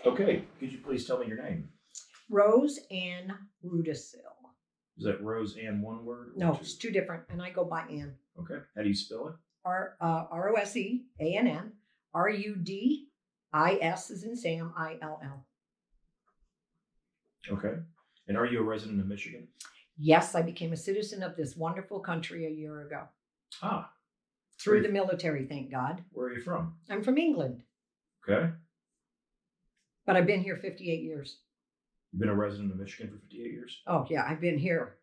Okay, could you please tell me your name? Rose Ann Rudisill. Is that Rose Ann one word? No, it's two different, and I go by Ann. Okay, how do you spell it? Roseann, Rudis as in Sam, ILL. Okay, and are you a resident of Michigan? Yes, I became a citizen of this wonderful country a year ago. Ah. Through the military, thank God. Where are you from? I'm from England. Okay. But I've been here 58 years. You've been a resident of Michigan for 58 years? Oh, yeah, I've been here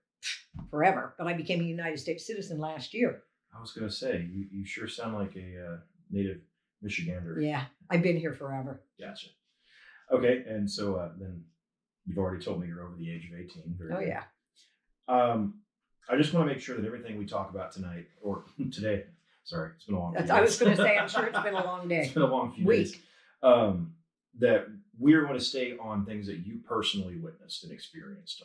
forever, but I became a United States citizen last year. I was going to say, you sure sound like a native Michigander. Yeah, I've been here forever. Gotcha. Okay, and so then you've already told me you're over the age of 18. Very good. Yeah. I just want to make sure that everything we talk about tonight, or today, sorry, it's been a long day. I was going to say, I'm sure it's been a long day. It's been a long few days. That we're going to stay on things that you personally witnessed and experienced.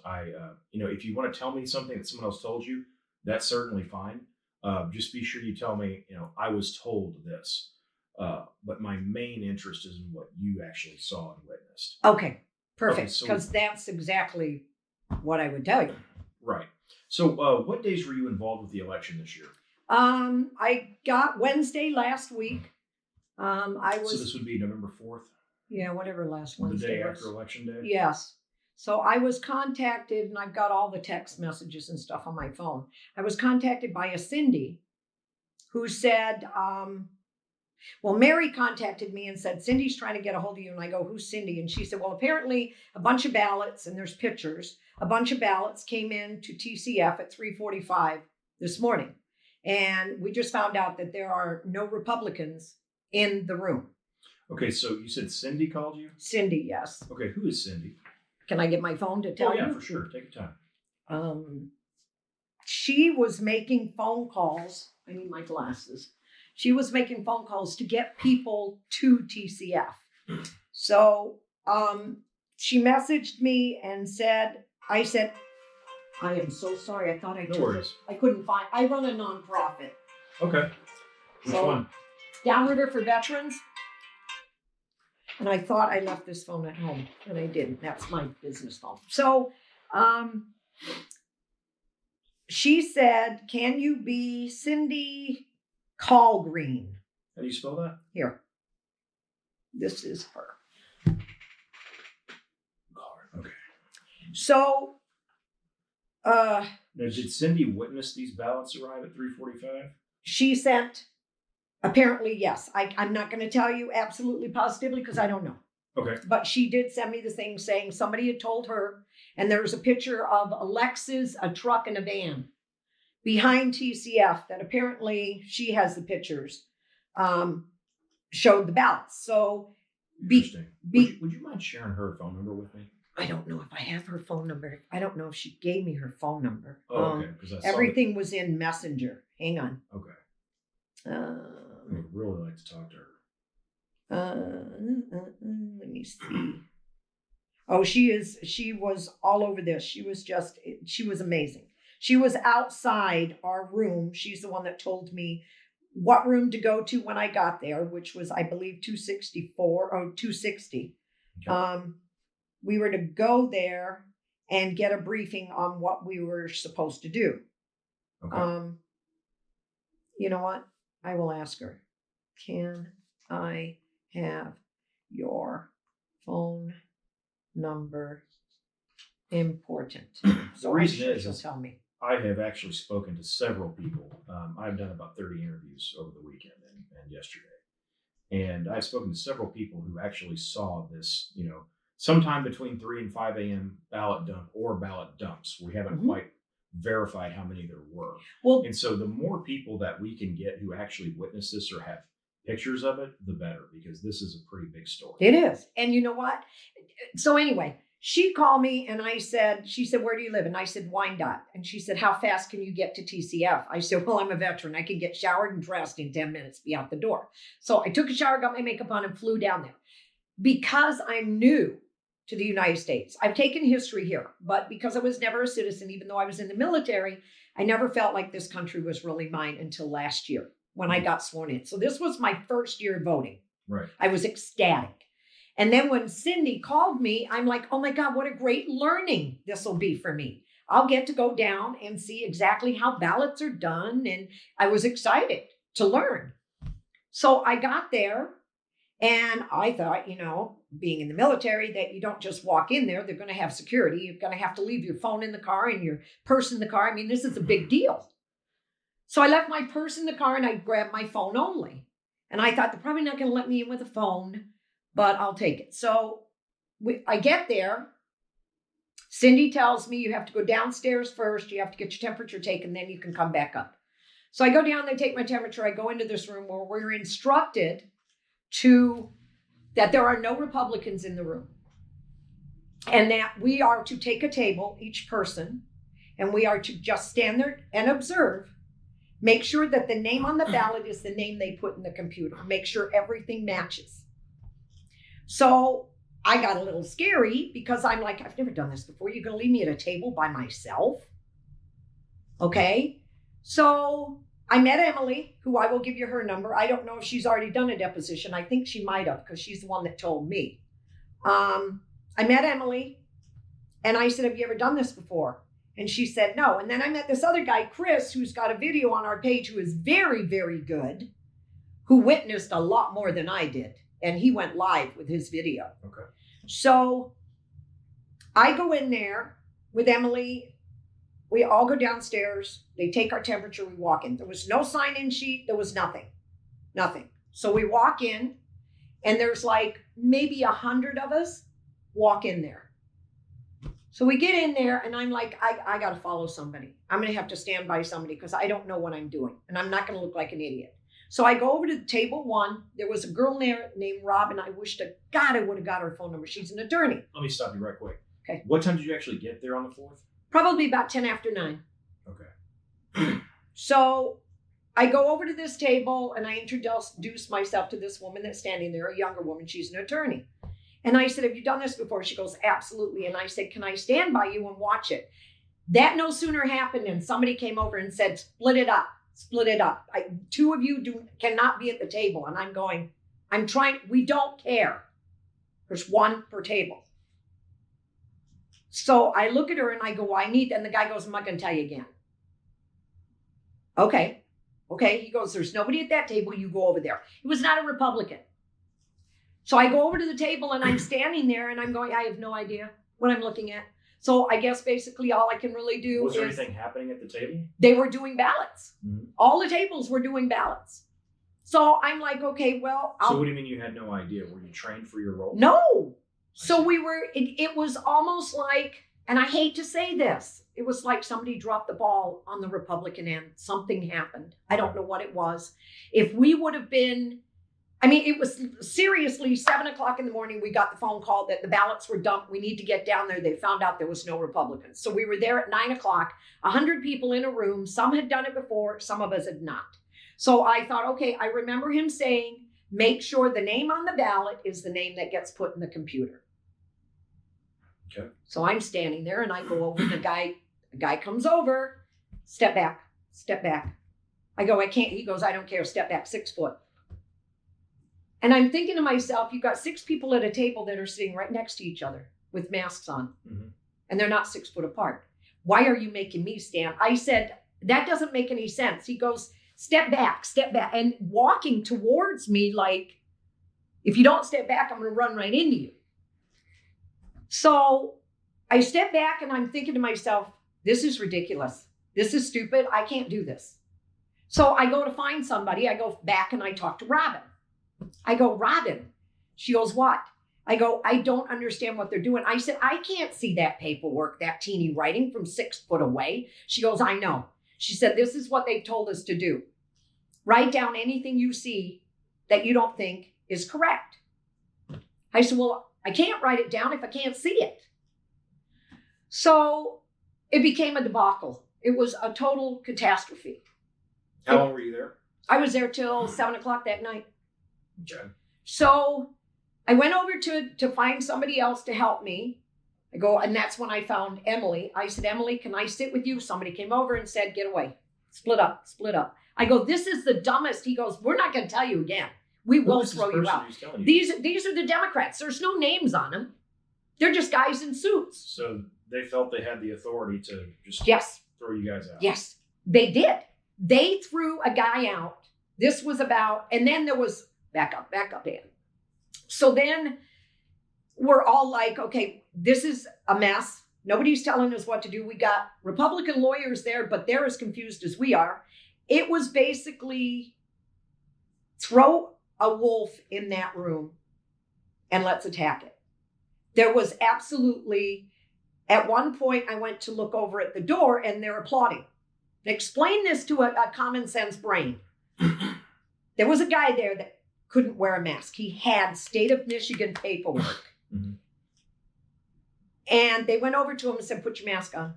If you want to tell me something that someone else told you, that's certainly fine. Just be sure you tell me, I was told this. But my main interest is in what you actually saw and witnessed. Okay, perfect. Because that's exactly what I would tell you. Right. So what days were you involved with the election this year? I got Wednesday last week. So this would be November 4th? Yeah, whatever last Wednesday the day after Election Day? Yes. So I was contacted, and I've got all the text messages and stuff on my phone. I was contacted by a Cindy who said, Mary contacted me and said, Cindy's trying to get a hold of you. And I go, who's Cindy? And she said, well, apparently a bunch of ballots, and there's pictures, a bunch of ballots came in to TCF at 3:45 this morning. And we just found out that there are no Republicans in the room. Okay, so you said Cindy called you? Cindy, yes. Okay, who is Cindy? Can I get my phone to tell you? Oh, yeah, for sure. Take your time. She was making phone calls. I need my glasses. She was making phone calls to get people to TCF. So she messaged me and I said, I am so sorry. I thought I took it. I couldn't find. I run a nonprofit. Okay. Which one? Downriver for Veterans. And I thought I left this phone at home, and I didn't. That's my business phone. So she said, can you be Cindy Callgreen? How do you spell that? Here. This is her. Okay. So now, did Cindy witness these ballots arrive at 3:45? She sent, apparently, yes. I'm not going to tell you absolutely positively because I don't know. Okay. But she did send me the thing saying somebody had told her, and there was a picture of a Lexus, a truck, and a van behind TCF that apparently she has the pictures, showed the ballots. So interesting. Would you mind sharing her phone number with me? I don't know if I have her phone number. I don't know if she gave me her phone number. Oh, okay. Everything was in Messenger. Hang on. Okay. I would really like to talk to her. Let me see. Oh, she was all over this. She was amazing. She was outside our room. She's the one that told me what room to go to when I got there, which was, I believe, 260. Okay. We were to go there and get a briefing on what we were supposed to do. Okay. You know what? I will ask her. Can I have your phone number? Important. So the reason she'll tell me. I have actually spoken to several people. I've done about 30 interviews over the weekend and yesterday. And I've spoken to several people who actually saw this, sometime between 3 and 5 a.m. ballot dump or ballot dumps. We haven't quite verified how many there were. Well, and so the more people that we can get who actually witness this or have pictures of it, the better, because this is a pretty big story. It is. And you know what? So anyway, she called me and she said, where do you live? And I said, Wyandotte. And she said, how fast can you get to TCF? I said, well, I'm a veteran. I can get showered and dressed in 10 minutes, be out the door. So I took a shower, got my makeup on, and flew down there. Because I'm new to the United States, I've taken history here, but because I was never a citizen, even though I was in the military, I never felt like this country was really mine until last year when I got sworn in. So this was my first year voting. Right. I was ecstatic. And then when Cindy called me, I'm like, oh my God, what a great learning this will be for me. I'll get to go down and see exactly how ballots are done. And I was excited to learn. So I got there and I thought, being in the military, that you don't just walk in there. They're going to have security. You're going to have to leave your phone in the car and your purse in the car. I mean, this is a big deal. So I left my purse in the car and I grabbed my phone only. And I thought they're probably not going to let me in with a phone, but I'll take it. So I get there. Cindy tells me you have to go downstairs first. You have to get your temperature taken, then you can come back up. So I go down, they take my temperature. I go into this room where we're instructed that there are no Republicans in the room. And that we are to take a table, each person, and we are to just stand there and observe. Make sure that the name on the ballot is the name they put in the computer. Make sure everything matches. So I got a little scary because I'm like, I've never done this before. You're going to leave me at a table by myself? Okay. So I met Emily, who I will give you her number. I don't know if she's already done a deposition. I think she might have because she's the one that told me. I met Emily and I said, have you ever done this before? And she said, no. And then I met this other guy, Chris, who's got a video on our page, who is very, very good, who witnessed a lot more than I did. And he went live with his video. Okay. So I go in there with Emily. We all go downstairs. They take our temperature. We walk in. There was no sign-in sheet. There was nothing. Nothing. So we walk in, and there's like maybe 100 of us walk in there. So we get in there, and I'm like, I got to follow somebody. I'm going to have to stand by somebody because I don't know what I'm doing, and I'm not going to look like an idiot. So I go over to table one. There was a girl there named Robin. I wish to God I would have got her phone number. She's an attorney. Let me stop you right quick. Okay. What time did you actually get there on the 4th? Probably about 10 after 9. Okay. So I go over to this table and I introduce myself to this woman that's standing there, a younger woman. She's an attorney. And I said, have you done this before? She goes, absolutely. And I said, can I stand by you and watch it? That no sooner happened and somebody came over and said, split it up. Split it up. Two of you cannot be at the table. And I'm going, we don't care. There's one per table. So I look at her and I go, and the guy goes, I'm not going to tell you again. Okay. He goes, there's nobody at that table. You go over there. It was not a Republican. So I go over to the table and I'm standing there and I'm going, I have no idea what I'm looking at. So I guess basically all I can really do Was there anything happening at the table? They were doing ballots. Mm-hmm. All the tables were doing ballots. So I'm like, okay, well. So what do you mean you had no idea? Were you trained for your role? No. So it was almost like, and I hate to say this, it was like somebody dropped the ball on the Republican end. Something happened. I don't know what it was. If we would have been, it was seriously 7:00 in the morning. We got the phone call that the ballots were dumped. We need to get down there. They found out there was no Republicans. So we were there at 9:00, 100 people in a room. Some had done it before. Some of us had not. So I thought, okay, I remember him saying, make sure the name on the ballot is the name that gets put in the computer. Okay. So I'm standing there and I go over, the guy comes over, step back. I go, I can't. He goes, I don't care. Step back 6 foot. And I'm thinking to myself, you've got 6 people at a table that are sitting right next to each other with masks on. Mm-hmm. And they're not 6 foot apart. Why are you making me stand? I said, that doesn't make any sense. He goes, step back. And walking towards me like, if you don't step back, I'm going to run right into you. So I step back and I'm thinking to myself, this is ridiculous. This is stupid. I can't do this. So I go to find somebody. I go back and I talk to Robin. I go, Robin. She goes, what? I go, I don't understand what they're doing. I said, I can't see that paperwork, that teeny writing from 6 foot away. She goes, I know. She said, this is what they've told us to do. Write down anything you see that you don't think is correct. I said, well, I can't write it down if I can't see it. So it became a debacle. It was a total catastrophe. How long were you there? I was there till 7:00 that night. Okay. So I went over to find somebody else to help me. I go, and that's when I found Emily. I said, Emily, can I sit with you? Somebody came over and said, get away. Split up. I go, this is the dumbest. He goes, we're not going to tell you again. We Who will is this throw you person out. who's telling you? These are the Democrats. There's no names on them. They're just guys in suits. So they felt they had the authority to just Yes. throw you guys out. Yes, they did. They threw a guy out. This was about, and then there was back up, Ann. So then we're all like, okay, this is a mess. Nobody's telling us what to do. We got Republican lawyers there, but they're as confused as we are. It was basically throw a wolf in that room and let's attack it. There was absolutely, at one point, I went to look over at the door and they're applauding. Explain this to a common sense brain. There was a guy there that couldn't wear a mask. He had state of Michigan paperwork. Mm-hmm. And they went over to him and said, put your mask on.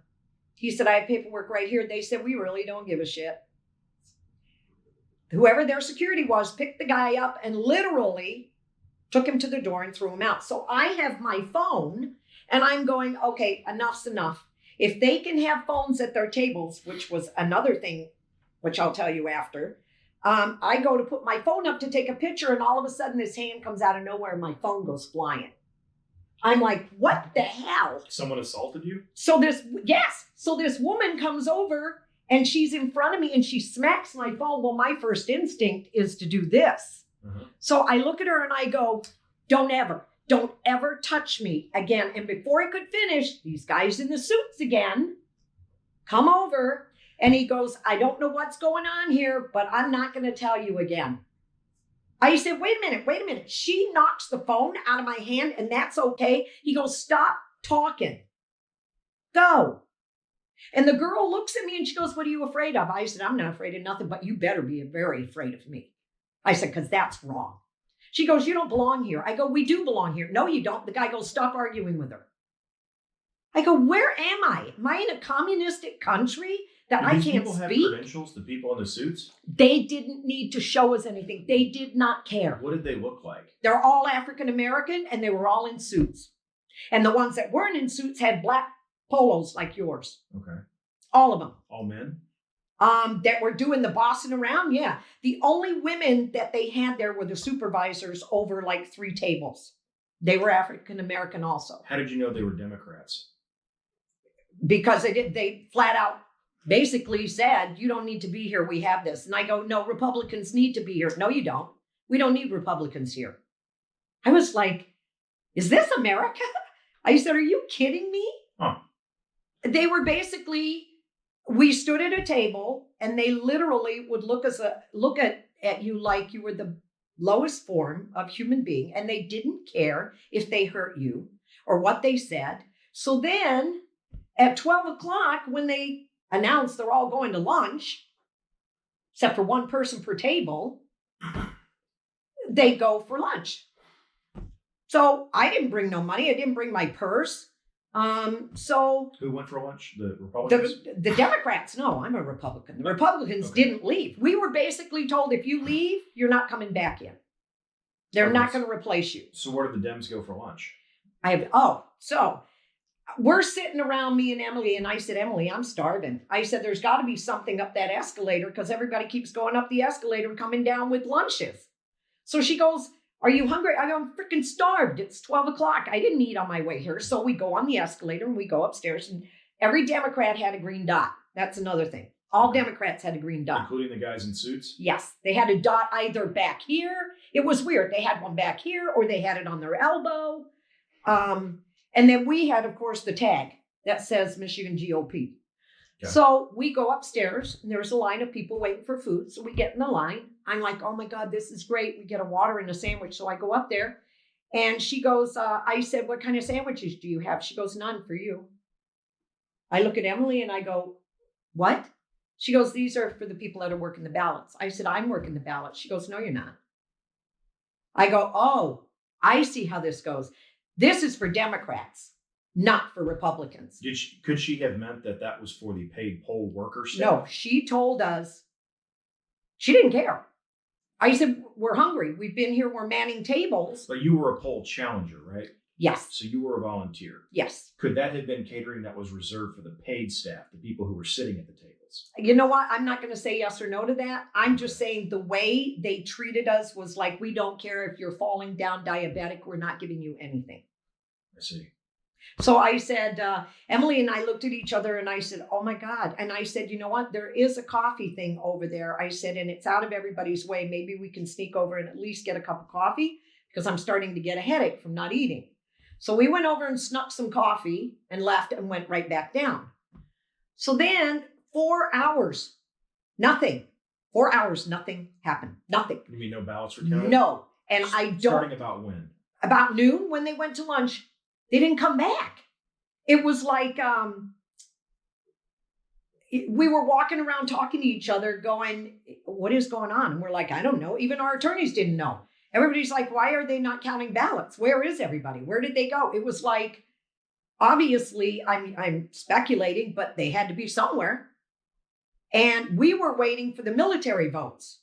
He said, I have paperwork right here. They said, we really don't give a shit. Whoever their security was picked the guy up and literally took him to the door and threw him out. So I have my phone and I'm going, okay, enough's enough. If they can have phones at their tables, which was another thing, which I'll tell you after, I go to put my phone up to take a picture and all of a sudden this hand comes out of nowhere and my phone goes flying. I'm like, what the hell? Someone assaulted you? So this woman comes over and she's in front of me and she smacks my phone. Well, my first instinct is to do this. Uh-huh. So I look at her and I go, don't ever touch me again. And before I could finish, these guys in the suits again come over and he goes, I don't know what's going on here, but I'm not going to tell you again. I said, wait a minute. She knocks the phone out of my hand and that's okay. He goes, stop talking. Go. And the girl looks at me and she goes, what are you afraid of? I said, I'm not afraid of nothing, but you better be very afraid of me. I said, because that's wrong. She goes, you don't belong here. I go, we do belong here. No, you don't. The guy goes, stop arguing with her. I go, where am I? Am I in a communistic country that I can't speak? These people have credentials, the people in the suits? They didn't need to show us anything. They did not care. What did they look like? They're all African American and they were all in suits. And the ones that weren't in suits had black polos like yours. Okay. All of them. All men? That were doing the bossing around. Yeah. The only women that they had there were the supervisors over like 3 tables. They were African American also. How did you know they were Democrats? Because they flat out basically said, you don't need to be here. We have this. And I go, no, Republicans need to be here. No, you don't. We don't need Republicans here. I was like, is this America? I said, are you kidding me? Huh. They were basically, we stood at a table and they literally would look at you like you were the lowest form of human being. And they didn't care if they hurt you or what they said. So then at 12 o'clock, when they announced they're all going to lunch, except for one person per table, they go for lunch. So I didn't bring no money. I didn't bring my purse. So who went for lunch? The Republicans? The Democrats. No, I'm a Republican. The Republicans didn't leave. We were basically told if you leave, you're not coming back in. They're not going to replace you. So where did the Dems go for lunch? So we're sitting around, me and Emily, and I said, Emily, I'm starving. I said, there's got to be something up that escalator because everybody keeps going up the escalator and coming down with lunches. So she goes, are you hungry? I go, I'm freaking starved. It's 12 o'clock. I didn't eat on my way here. So we go on the escalator and we go upstairs and every Democrat had a green dot. That's another thing. All Democrats had a green dot. Including the guys in suits? Yes. They had a dot either back here. It was weird. They had one back here or they had it on their elbow. And then we had, of course, the tag that says Michigan GOP. Okay. So we go upstairs and there's a line of people waiting for food. So we get in the line. I'm like, oh my God, this is great. We get a water and a sandwich. So I go up there and she goes, I said, what kind of sandwiches do you have? She goes, none for you. I look at Emily and I go, what? She goes, these are for the people that are working the ballots. I said, I'm working the ballots. She goes, no, you're not. I go, oh, I see how this goes. This is for Democrats, not for Republicans. Could she have meant that was for the paid poll worker staff? No, she told us she didn't care. I said, we're hungry. We've been here. We're manning tables. But you were a poll challenger, right? Yes. So you were a volunteer. Yes. Could that have been catering that was reserved for the paid staff, the people who were sitting at the tables? ballots. You know what? I'm not going to say yes or no to that. I'm just saying the way they treated us was like, we don't care if you're falling down diabetic. We're not giving you anything. I see. So I said, Emily and I looked at each other and I said, oh my God. And I said, you know what? There is a coffee thing over there. I said, and it's out of everybody's way. Maybe we can sneak over and at least get a cup of coffee because I'm starting to get a headache from not eating. So we went over and snuck some coffee and left and went right back down. So then 4 hours, nothing. 4 hours, nothing happened. Nothing. You mean no ballots were counted? No. And I don't. Starting about when? About noon when they went to lunch. They didn't come back. It was like we were walking around talking to each other going, what is going on? And we're like, I don't know. Even our attorneys didn't know. Everybody's like, why are they not counting ballots? Where is everybody? Where did they go? It was like, obviously, I'm speculating, but they had to be somewhere. And we were waiting for the military votes,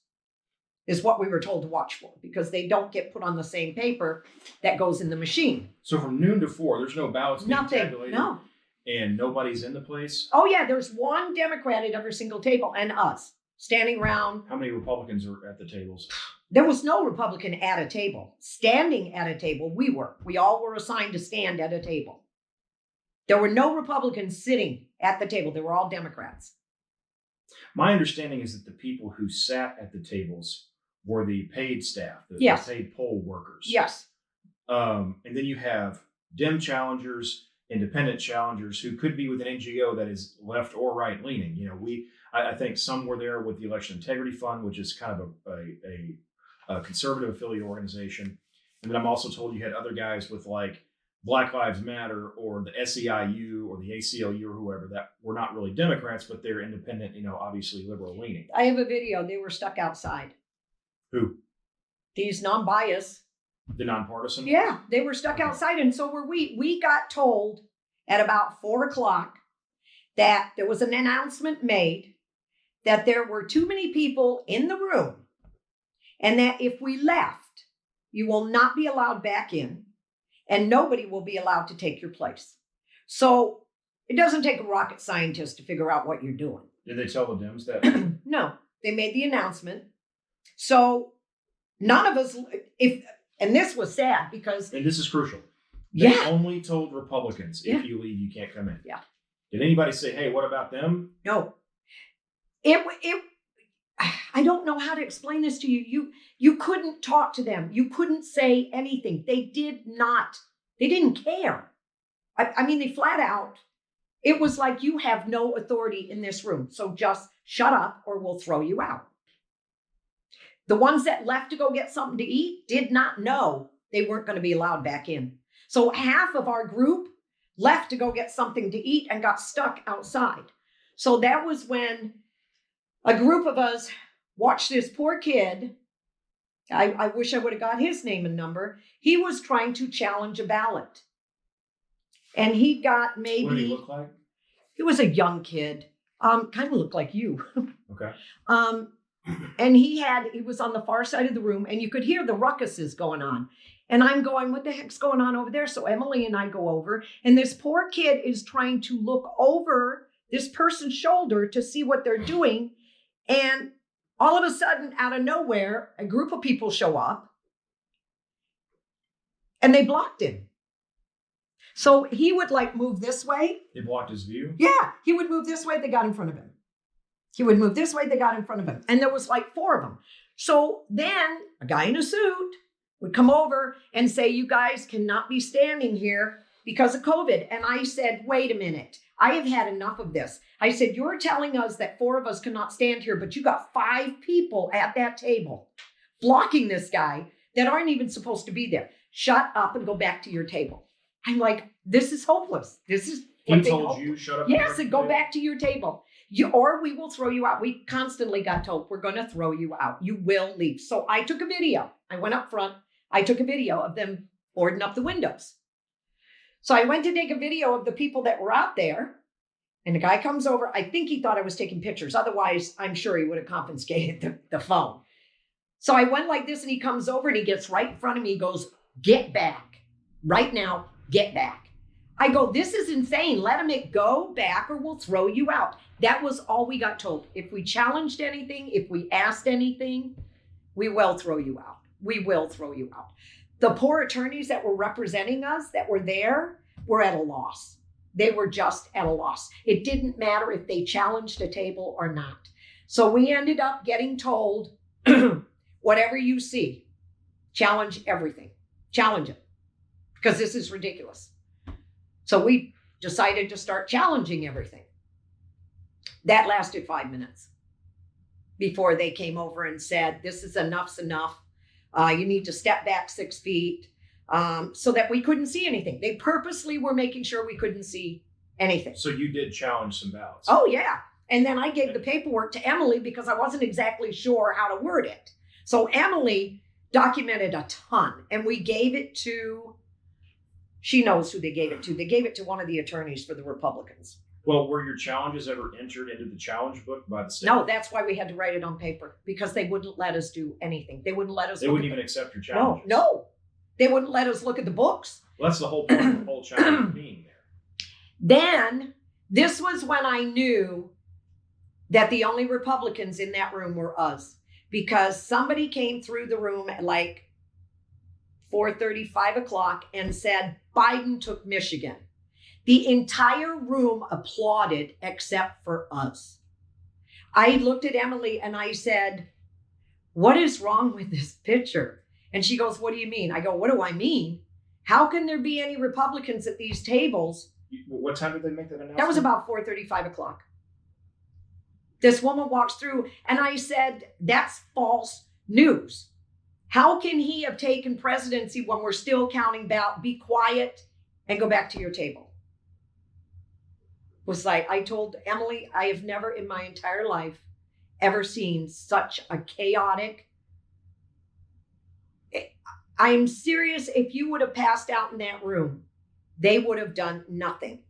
is what we were told to watch for, because they don't get put on the same paper that goes in the machine. So from noon to 4, there's no ballots being tabulated? No. And nobody's in the place? Oh, yeah, there's one Democrat at every single table and us standing around. How many Republicans are at the tables? There was no Republican at a table. Standing at a table, we were. We all were assigned to stand at a table. There were no Republicans sitting at the table. They were all Democrats. My understanding is that the people who sat at the tables were the paid staff, the Yes. paid poll workers. Yes. And then you have Dem challengers, independent challengers who could be with an NGO that is left or right leaning. You know, I think some were there with the Election Integrity Fund, which is kind of a conservative affiliate organization. And then I'm also told you had other guys with like Black Lives Matter or the SEIU or the ACLU or whoever that were not really Democrats, but they're independent, you know, obviously liberal leaning. I have a video. They were stuck outside. Who? These non-biased. The nonpartisan? Yeah, they were stuck outside. And so were we. We got told at about 4:00 that there was an announcement made that there were too many people in the room and that if we left, you will not be allowed back in and nobody will be allowed to take your place. So it doesn't take a rocket scientist to figure out what you're doing. Did they tell the Dems that? No, they made the announcement. So none of us, and this was sad because. And this is crucial. They Yeah. only told Republicans, if Yeah. you leave, you can't come in. Yeah. Did anybody say, hey, what about them? No. I don't know how to explain this to you. You couldn't talk to them. You couldn't say anything. They didn't care. I mean, they flat out, it was like, you have no authority in this room. So just shut up or we'll throw you out. The ones that left to go get something to eat did not know they weren't going to be allowed back in. So half of our group left to go get something to eat and got stuck outside. So that was when a group of us watched this poor kid. I wish I would have got his name and number. He was trying to challenge a ballot. And he got maybe. What did he look like? He was a young kid. Kind of looked like you. Okay. And he was on the far side of the room and you could hear the ruckuses going on. And I'm going, what the heck's going on over there? So Emily and I go over and this poor kid is trying to look over this person's shoulder to see what they're doing. And all of a sudden, out of nowhere, a group of people show up and they blocked him. So he would like move this way. They blocked his view? Yeah, he would move this way. They got in front of him. He would move this way. They got in front of him. And there was like 4 of them. So then a guy in a suit would come over and say, you guys cannot be standing here because of COVID. And I said, wait a minute. I have had enough of this. I said, you're telling us that 4 of us cannot stand here, but you got 5 people at that table blocking this guy that aren't even supposed to be there. Shut up and go back to your table. I'm like, this is hopeless. This is He told you, shut up. Yes, and go back to your table. Or we will throw you out. We constantly got told, we're going to throw you out. You will leave. So I took a video. I went up front. I took a video of them boarding up the windows. So I went to take a video of the people that were out there. And the guy comes over. I think he thought I was taking pictures. Otherwise, I'm sure he would have confiscated the phone. So I went like this and he comes over and he gets right in front of me. He goes, get back. Right now, get back. I go, this is insane. Let him go back or we'll throw you out. That was all we got told. If we challenged anything, if we asked anything, we will throw you out. We will throw you out. The poor attorneys that were representing us, that were there, were at a loss. They were just at a loss. It didn't matter if they challenged a table or not. So we ended up getting told, whatever you see, challenge everything. Challenge it. Because this is ridiculous. So we decided to start challenging everything. That lasted 5 minutes before they came over and said, this is enough's enough. You need to step back 6 feet, so that we couldn't see anything. They purposely were making sure we couldn't see anything. So you did challenge some ballots. Oh, yeah. And then I gave the paperwork to Emily because I wasn't exactly sure how to word it. So Emily documented a ton, and we gave it to, she knows who they gave it to. They gave it to one of the attorneys for the Republicans. Well, were your challenges ever entered into the challenge book by the state? No, that's why we had to write it on paper, because they wouldn't let us do anything. They wouldn't let us. They wouldn't even accept your challenges. No. They wouldn't let us look at the books. Well, that's the whole point of the whole challenge being there. Then, this was when I knew that the only Republicans in that room were us, because somebody came through the room at like 4:30, 5 o'clock and said, Biden took Michigan. The entire room applauded except for us. I looked at Emily and I said, what is wrong with this picture? And she goes, what do you mean? I go, what do I mean? How can there be any Republicans at these tables? What time did they make that announcement? That was about 4:30, 5 o'clock. This woman walks through and I said, that's false news. How can he have taken presidency when we're still counting ballot? Be quiet and go back to your table. Was like, I told Emily, I have never in my entire life ever seen such a chaotic. I'm serious. If you would have passed out in that room, they would have done nothing.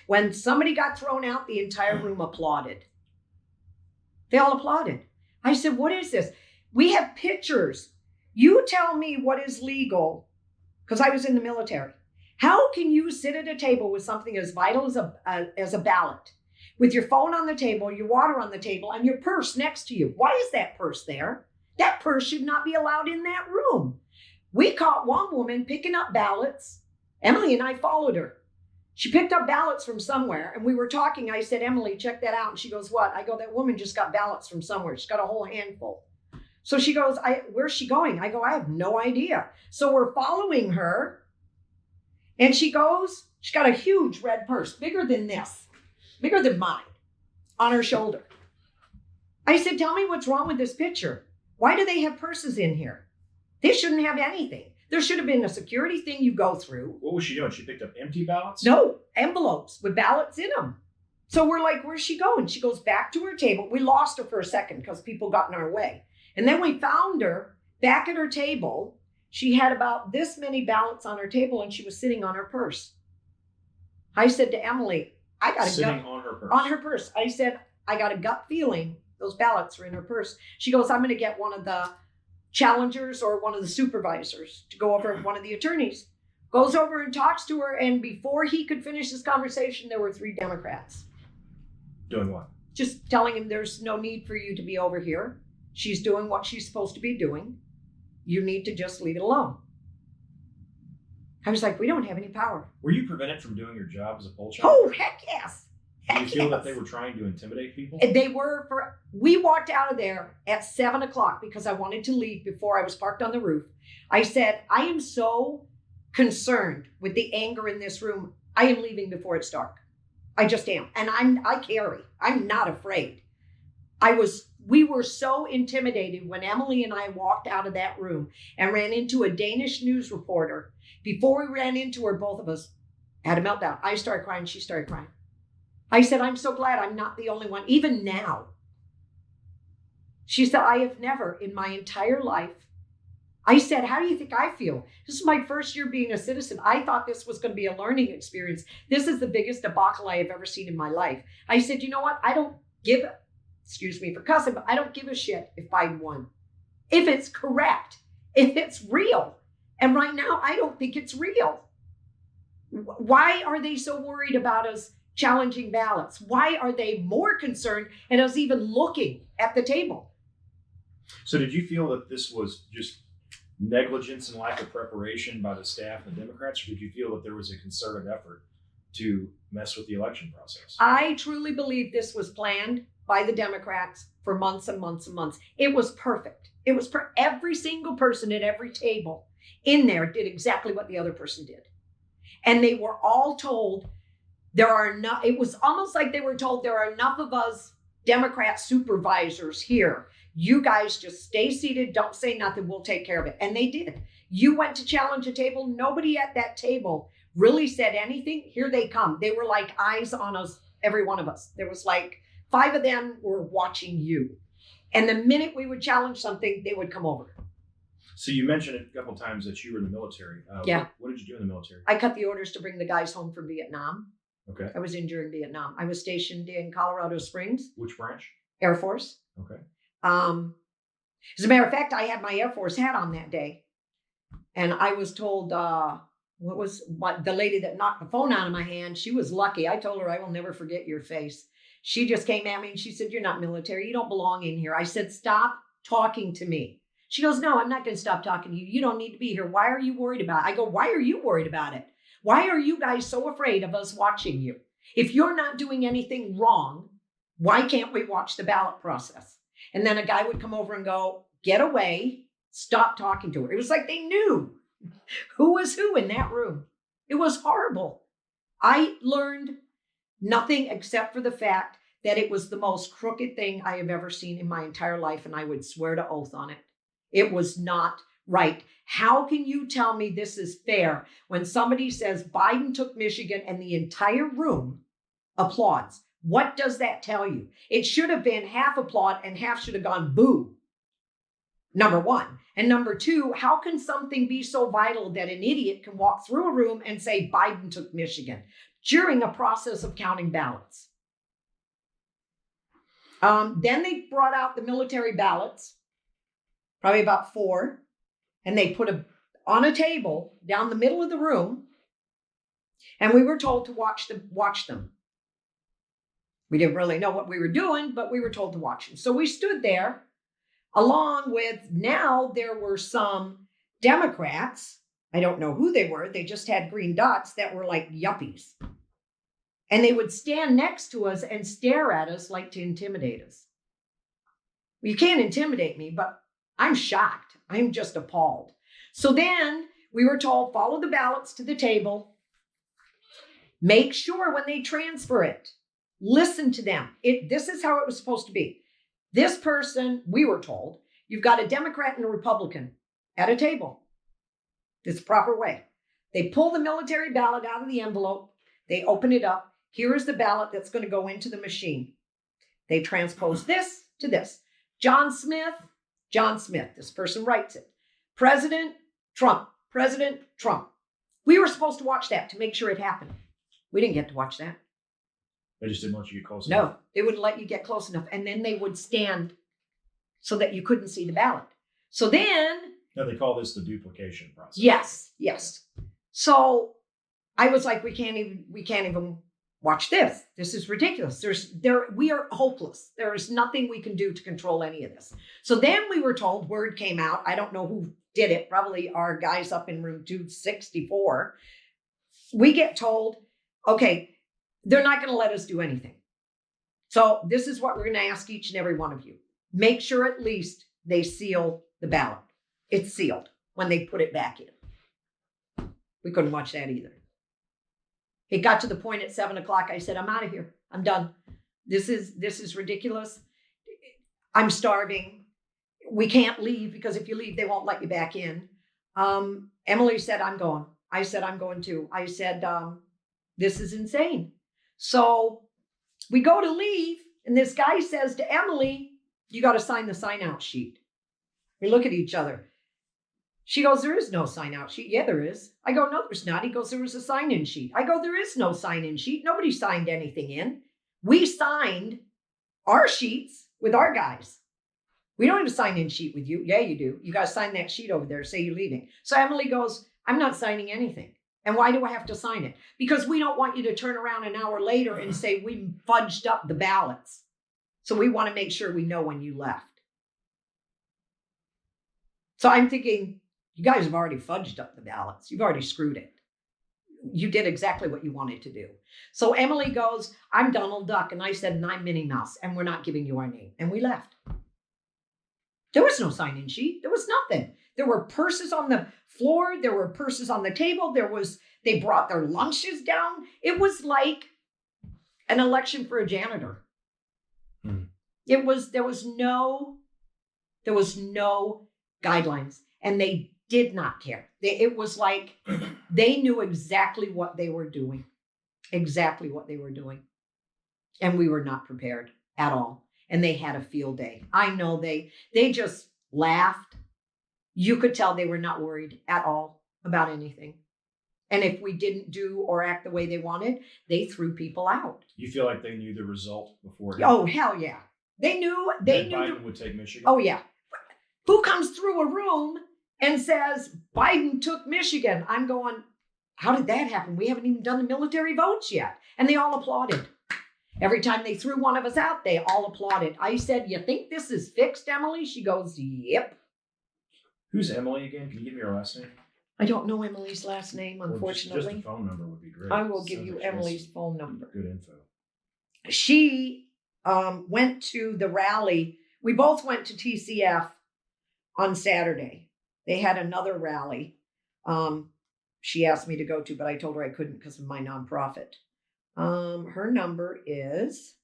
When somebody got thrown out, the entire room applauded. They all applauded. I said, what is this? We have pictures. You tell me what is legal, because I was in the military. How can you sit at a table with something as vital as a ballot, with your phone on the table, your water on the table, and your purse next to you? Why is that purse there? That purse should not be allowed in that room. We caught one woman picking up ballots. Emily and I followed her. She picked up ballots from somewhere, and we were talking. I said, Emily, check that out. And she goes, what? I go, that woman just got ballots from somewhere. She's got a whole handful. So she goes, where's she going? I go, I have no idea. So we're following her. And she goes, she's got a huge red purse, bigger than this, bigger than mine, on her shoulder. I said, tell me what's wrong with this picture. Why do they have purses in here? They shouldn't have anything. There should have been a security thing you go through. What was she doing? She picked up empty ballots? No, envelopes with ballots in them. So we're like, where's she going? She goes back to her table. We lost her for a second because people got in our way. And then we found her back at her table. She had about this many ballots on her table and she was sitting on her purse. I said to Emily, I got a gut on her purse. On her purse. I said, I got a gut feeling those ballots are in her purse. She goes, I'm going to get one of the challengers or one of the supervisors to go over, one of the attorneys. Goes over and talks to her, and before he could finish his conversation, there were 3 Democrats. Doing what? Just telling him there's no need for you to be over here. She's doing what she's supposed to be doing. You need to just leave it alone. I was like, we don't have any power. Were you prevented from doing your job as a poll challenger? Oh, heck yes. Do you feel that they were trying to intimidate people? They were. We walked out of there at 7 o'clock because I wanted to leave before I was parked on the roof. I said, I am so concerned with the anger in this room. I am leaving before it's dark. I just am. And I carry. I'm not afraid. We were so intimidated when Emily and I walked out of that room and ran into a Danish news reporter. Before we ran into her, both of us had a meltdown. I started crying. She started crying. I said, I'm so glad I'm not the only one, even now. She said, I have never in my entire life. I said, how do you think I feel? This is my first year being a citizen. I thought this was going to be a learning experience. This is the biggest debacle I have ever seen in my life. I said, you know what? I don't give a, excuse me for cussing, but I don't give a shit if Biden won. If it's correct, if it's real. And right now, I don't think it's real. Why are they so worried about us challenging ballots? Why are they more concerned at us even looking at the table? So did you feel that this was just negligence and lack of preparation by the staff and the Democrats, or did you feel that there was a concerted effort to mess with the election process? I truly believe this was planned by the Democrats for months and months and months. It was perfect. It was for every single person at every table in there did exactly what the other person did. And they were all told there are enough. It was almost like they were told there are enough of us Democrat supervisors here. You guys just stay seated. Don't say nothing. We'll take care of it. And they did. You went to challenge a table. Nobody at that table really said anything. Here they come. They were like eyes on us, every one of us. There was like 5 of them were watching you. And the minute we would challenge something, they would come over. So you mentioned a couple of times that you were in the military. Yeah. What did you do in the military? I cut the orders to bring the guys home from Vietnam. Okay. I was injured in Vietnam. I was stationed in Colorado Springs. Which branch? Air Force. Okay. As a matter of fact, I had my Air Force hat on that day. And I was told, the lady that knocked the phone out of my hand, she was lucky. I told her, I will never forget your face. She just came at me and she said, you're not military. You don't belong in here. I said, stop talking to me. She goes, no, I'm not going to stop talking to you. You don't need to be here. Why are you worried about it? I go, why are you worried about it? Why are you guys so afraid of us watching you? If you're not doing anything wrong, why can't we watch the ballot process? And then a guy would come over and go, get away, stop talking to her. It was like they knew who was who in that room. It was horrible. I learned nothing except for the fact that it was the most crooked thing I have ever seen in my entire life, and I would swear to oath on it. It was not right. How can you tell me this is fair when somebody says Biden took Michigan and the entire room applauds? What does that tell you? It should have been half applaud and half should have gone boo. Number one. And number two, how can something be so vital that an idiot can walk through a room and say Biden took Michigan during a process of counting ballots? Then they brought out the military ballots, probably about 4, and they put on a table down the middle of the room, and we were told to watch them. We didn't really know what we were doing, but we were told to watch them. So we stood there along with, now there were some Democrats. I don't know who they were. They just had green dots that were like yuppies. And they would stand next to us and stare at us like to intimidate us. Well, you can't intimidate me, but I'm shocked. I'm just appalled. So then we were told, follow the ballots to the table. Make sure when they transfer it, listen to them. This is how it was supposed to be. This person, we were told, you've got a Democrat and a Republican at a table. It's the proper way. They pull the military ballot out of the envelope. They open it up. Here is the ballot that's going to go into the machine. They transpose this to this. John Smith, this person writes it. President Trump. We were supposed to watch that to make sure it happened. We didn't get to watch that. They just didn't want you to get close enough. No, they wouldn't let you get close enough. And then they would stand so that you couldn't see the ballot. So then... No, they call this the duplication process. Yes. So I was like, we can't even watch this. This is ridiculous. We are hopeless. There is nothing we can do to control any of this. So then we were told, word came out. I don't know who did it. Probably our guys up in room 264. We get told, okay, they're not going to let us do anything. So this is what we're going to ask each and every one of you. Make sure at least they seal the ballot. It's sealed when they put it back in. We couldn't watch that either. It got to the point at 7:00. I said, I'm out of here. I'm done. This is ridiculous. I'm starving. We can't leave because if you leave, they won't let you back in. Emily said, I'm going. I said, I'm going too. I said, this is insane. So we go to leave, and this guy says to Emily, you got to sign the sign-out sheet. We look at each other. She goes, there is no sign-out sheet. Yeah, there is. I go, no, there's not. He goes, there was a sign-in sheet. I go, there is no sign-in sheet. Nobody signed anything in. We signed our sheets with our guys. We don't have a sign-in sheet with you. Yeah, you do. You got to sign that sheet over there. Say you're leaving. So Emily goes, I'm not signing anything. And why do I have to sign it? Because we don't want you to turn around an hour later and say we fudged up the ballots. So we want to make sure we know when you left. So I'm thinking, you guys have already fudged up the ballots. You've already screwed it. You did exactly what you wanted to do. So Emily goes, I'm Donald Duck. And I said, and I'm Minnie Mouse. And we're not giving you our name. And we left. There was no sign-in sheet. There was nothing. There were purses on the floor. There were purses on the table. They brought their lunches down. It was like an election for a janitor. There was no guidelines, and they did not care. It was like they knew exactly what they were doing. Exactly what they were doing. And we were not prepared at all. And they had a field day. I know they just laughed. You could tell they were not worried at all about anything. And if we didn't do or act the way they wanted, they threw people out. You feel like they knew the result before? Oh, hell yeah. They knew. Biden would take Michigan? Oh, yeah. Who comes through a room and says, Biden took Michigan? I'm going, how did that happen? We haven't even done the military votes yet. And they all applauded. Every time they threw one of us out, they all applauded. I said, you think this is fixed, Emily? She goes, yep. Who's Emily again? Can you give me her last name? I don't know Emily's last name, unfortunately. Just a phone number would be great. I will give you Emily's phone number. Good info. She went to the rally. We both went to TCF on Saturday. They had another rally she asked me to go to, but I told her I couldn't because of my nonprofit. Her number is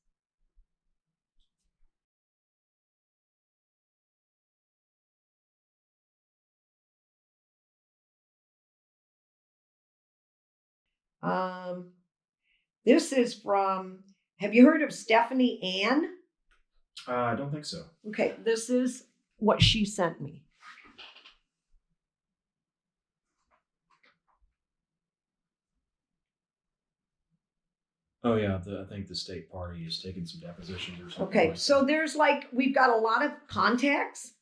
this is from, have you heard of Stephanie Ann? I don't think so. Okay, this is what she sent me. Oh yeah, I think the state party is taking some depositions or something. Okay, so there's we've got a lot of contacts.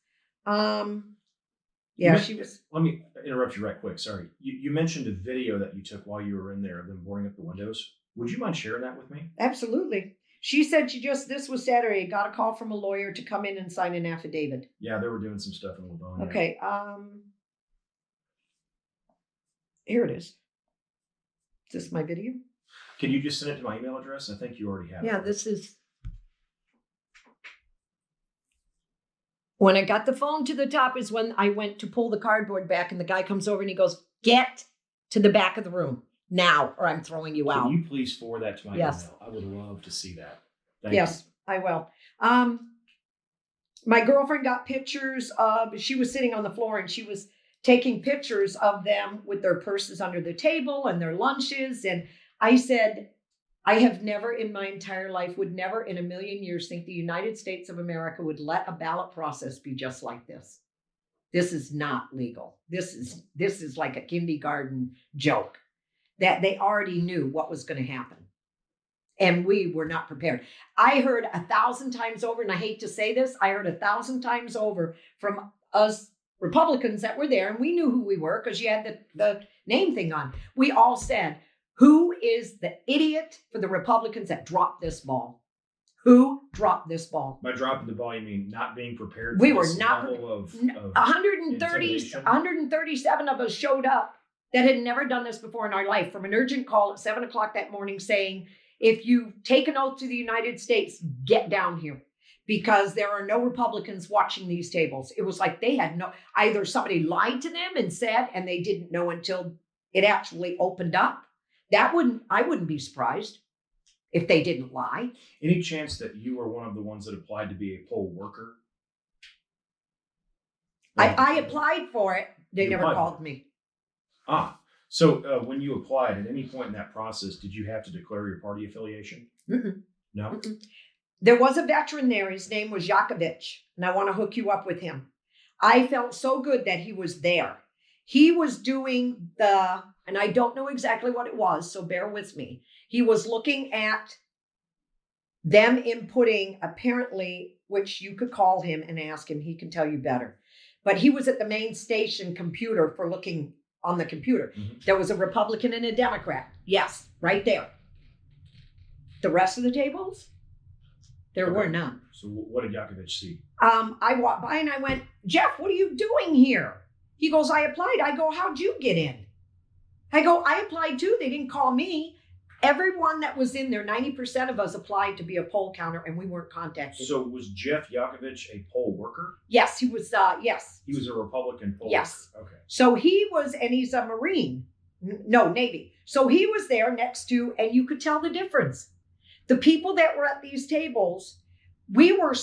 Yeah, she was. Let me interrupt you right quick. Sorry, you mentioned a video that you took while you were in there of them boarding up the windows. Would you mind sharing that with me? Absolutely. She said this was Saturday, got a call from a lawyer to come in and sign an affidavit. Yeah, they were doing some stuff in Livonia. Okay. Here it is. Is this my video? Can you just send it to my email address? I think you already have it. Yeah, this is. When I got the phone to the top is when I went to pull the cardboard back, and the guy comes over and he goes, get to the back of the room now, or I'm throwing you out. Can you please forward that to my email? I would love to see that. Thank you. I will. My girlfriend got pictures of, she was sitting on the floor and she was taking pictures of them with their purses under the table and their lunches. And I said, I have never in my entire life, would never in a million years think the United States of America would let a ballot process be just like this. This is not legal. This is like a kindergarten joke that they already knew what was going to happen. And we were not prepared. I heard 1,000 times over, and I hate to say this, I heard 1,000 times over from us Republicans that were there, and we knew who we were because you had the name thing on. We all said, who is the idiot for the Republicans that dropped this ball? Who dropped this ball? By dropping the ball, you mean not being prepared? We were not level of 137 of us showed up that had never done this before in our life, from an urgent call at 7:00 that morning saying, if you take an oath to the United States, get down here, because there are no Republicans watching these tables. It was like they had either somebody lied to them and said, and they didn't know until it actually opened up. I wouldn't be surprised if they didn't lie. Any chance that you were one of the ones that applied to be a poll worker? I applied for it. They never called me. So when you applied, at any point in that process, did you have to declare your party affiliation? Mm-mm. No? Mm-mm. There was a veteran there. His name was Yakovich, and I want to hook you up with him. I felt so good that he was there. He was doing and I don't know exactly what it was, so bear with me. He was looking at them inputting, apparently, which you could call him and ask him. He can tell you better. But he was at the main station computer for looking on the computer. Mhm. There was a Republican and a Democrat. Yes, right there. The rest of the tables, there Okay. were none. So what did Yakovich see? I walked by and I went, Jeff, what are you doing here? He goes, I applied. I go, how'd you get in? I go, I applied too. They didn't call me. Everyone that was in there, 90% of us applied to be a poll counter, and we weren't contacted. So was Jeff Yakovich a poll worker? Yes, he was. Yes. He was a Republican poll Yes. worker. Okay. So he was, and he's a Marine. No, Navy. So he was there next to, and you could tell the difference. The people that were at these tables, we were